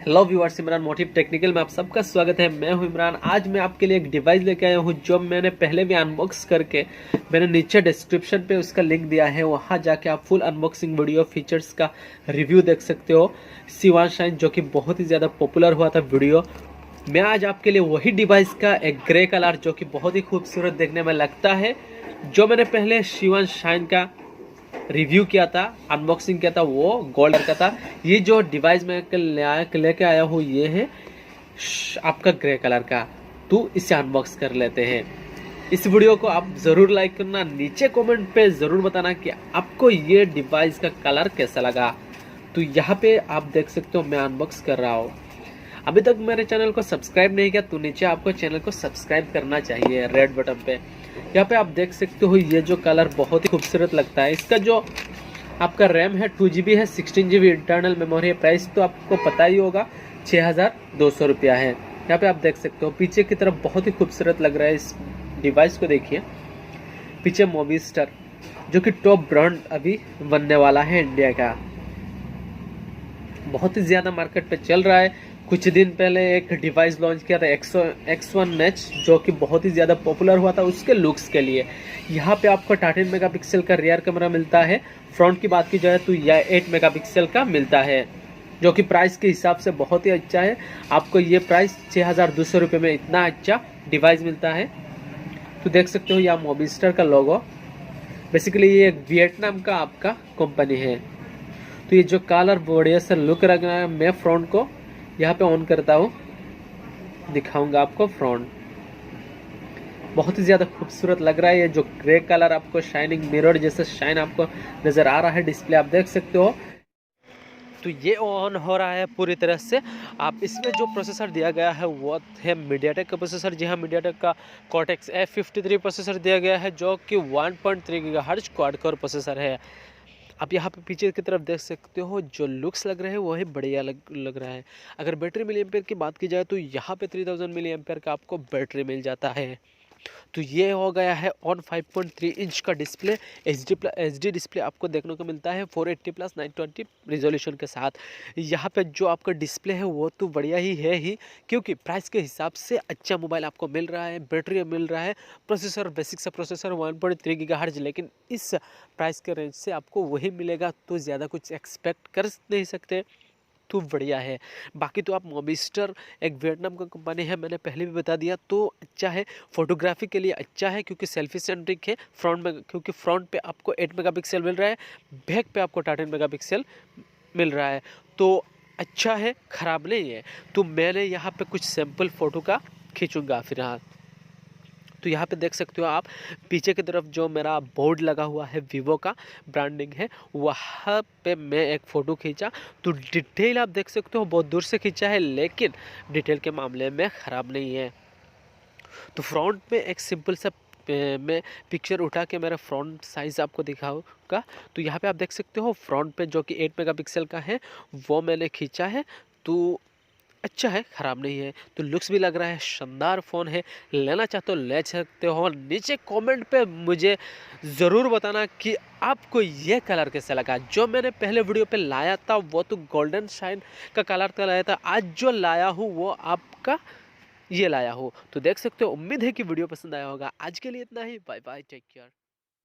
Hello viewers, Imran motive technical में आप सबका स्वागत है। मैं हूं इमरान। आज मैं आपके लिए एक डिवाइस लेके आया हूं जो मैंने पहले भी अनबॉक्स करके मैंने नीचे डिस्क्रिप्शन पे उसका लिंक दिया है, वहां जाके आप फुल अनबॉक्सिंग वीडियो फीचर्स का रिव्यू देख सकते हो। शिवान शाइन जो कि बहुत ही ज़्यादा पॉपुलर हुआ था वीडियो। मैं आज आपके लिए वही डिवाइस का एक ग्रे कलर जो कि बहुत ही खूबसूरत देखने में लगता है, जो मैंने पहले शिवान शाइन का रिव्यू किया था, अनबॉक्सिंग किया था, वो गोल्ड का था। ये जो डिवाइस मैं लेके आया हूँ ये है आपका ग्रे कलर का। तो इसे अनबॉक्स कर लेते हैं। इस वीडियो को आप जरूर लाइक करना, नीचे कमेंट पे जरूर बताना कि आपको ये डिवाइस का कलर कैसा लगा। तो यहाँ पे आप देख सकते हो मैं अनबॉक्स कर रहा हूँ। अभी तक मेरे चैनल को सब्सक्राइब नहीं किया तो नीचे आपको चैनल को सब्सक्राइब करना चाहिए, रेड बटन पे। यहाँ पे आप देख सकते हो ये जो कलर बहुत ही खूबसूरत लगता है। इसका जो आपका रैम है 2GB है, 16GB इंटरनल मेमोरी है। प्राइस तो आपको पता ही होगा, 6200 रुपया है। यहाँ पे आप देख सकते हो पीछे की तरफ बहुत ही खूबसूरत लग रहा है। इस डिवाइस को देखिए, पीछे मोविस्टर जो कि टॉप ब्रांड अभी बनने वाला है इंडिया का, बहुत ही ज़्यादा मार्केट पे चल रहा है। कुछ दिन पहले एक डिवाइस लॉन्च किया था X1 Edge जो कि बहुत ही ज़्यादा पॉपुलर हुआ था उसके लुक्स के लिए। यहाँ पे आपको 13 मेगापिक्सल का रियर कैमरा मिलता है। फ्रंट की बात की जाए तो यह 8 मेगापिक्सल का मिलता है, जो कि प्राइस के हिसाब से बहुत ही अच्छा है। आपको ये प्राइस 6200 रुपये में इतना अच्छा डिवाइस मिलता है। तो देख सकते हो यहाँ मोविस्टर का लोगो, बेसिकली ये एक वियतनाम का आपका कंपनी है। तो ये जो कलर बढ़िया से लुक रख रहा है। मैं फ्रंट को यहाँ पे ऑन करता हूँ, दिखाऊंगा आपको फ्रंट। बहुत ही ज़्यादा खूबसूरत लग रहा है। ये जो ग्रे कलर आपको शाइनिंग मिरर जैसे शाइन आपको नज़र आ रहा है डिस्प्ले, आप देख सकते हो। तो ये ऑन हो रहा है पूरी तरह से। आप इसमें जो प्रोसेसर दिया गया है वो है मीडियाटेक का प्रोसेसर। जी हाँ, मीडियाटेक का कॉर्टेक्स F53 प्रोसेसर दिया गया है, जो कि 1.3 गीगाहर्ट्ज़ क्वाड कोर प्रोसेसर है। आप यहाँ पे पीछे की तरफ देख सकते हो, जो लुक्स लग रहे हैं वही बढ़िया लग रहा है। अगर बैटरी मिली एम्पेयर की बात की जाए तो यहाँ पे 3000 मिली एम्पेयर का आपको बैटरी मिल जाता है। तो ये हो गया है ऑन 5.3 इंच का डिस्प्ले। HD डिस्प्ले आपको देखने को मिलता है 480+ 920 रिजोल्यूशन के साथ। यहाँ पे जो आपका डिस्प्ले है वो तो बढ़िया ही है ही, क्योंकि प्राइस के हिसाब से अच्छा मोबाइल आपको मिल रहा है, बैटरी मिल रहा है, प्रोसेसर बेसिक सा प्रोसेसर 1.3 गीगाहर्ट्ज़। लेकिन इस प्राइस के रेंज से आपको वही मिलेगा, तो ज़्यादा कुछ एक्सपेक्ट कर नहीं सकते। तो बढ़िया है। बाकी तो आप मोविस्टर एक वियतनाम का कंपनी है, मैंने पहले भी बता दिया, तो अच्छा है। फोटोग्राफी के लिए अच्छा है क्योंकि सेल्फी सेंट्रिक है। फ्रंट में क्योंकि फ्रंट पे आपको 8 मेगापिक्सल मिल रहा है, बैक पे आपको 13 मेगापिक्सल मिल रहा है। तो अच्छा है, ख़राब नहीं है। तो मैंने यहाँ पे कुछ सैम्पल फ़ोटो का खींचूँगा फिलहाल। तो यहाँ पे देख सकते हो आप, पीछे की तरफ जो मेरा बोर्ड लगा हुआ है वीवो का ब्रांडिंग है, वहाँ पे मैं एक फ़ोटो खींचा। तो डिटेल आप देख सकते हो, बहुत दूर से खींचा है लेकिन डिटेल के मामले में ख़राब नहीं है। तो फ्रंट में एक सिंपल सा मैं पिक्चर उठा के मेरा फ्रंट साइज़ आपको दिखाऊंगा। तो यहाँ पे आप देख सकते हो फ्रंट पे जो कि 8 मेगापिक्सल का है वो मैंने खींचा है। तो अच्छा है, ख़राब नहीं है। तो लुक्स भी लग रहा है, शानदार फ़ोन है। लेना चाहते हो ले सकते हो। नीचे कमेंट पे मुझे ज़रूर बताना कि आपको ये कलर कैसा लगा। जो मैंने पहले वीडियो पे लाया था वो तो गोल्डन शाइन का कलर का लाया था, आज जो लाया हूँ वो आपका ये लाया हूँ। तो देख सकते हो, उम्मीद है कि वीडियो पसंद आया होगा। आज के लिए इतना ही, बाय बाय, टेक केयर।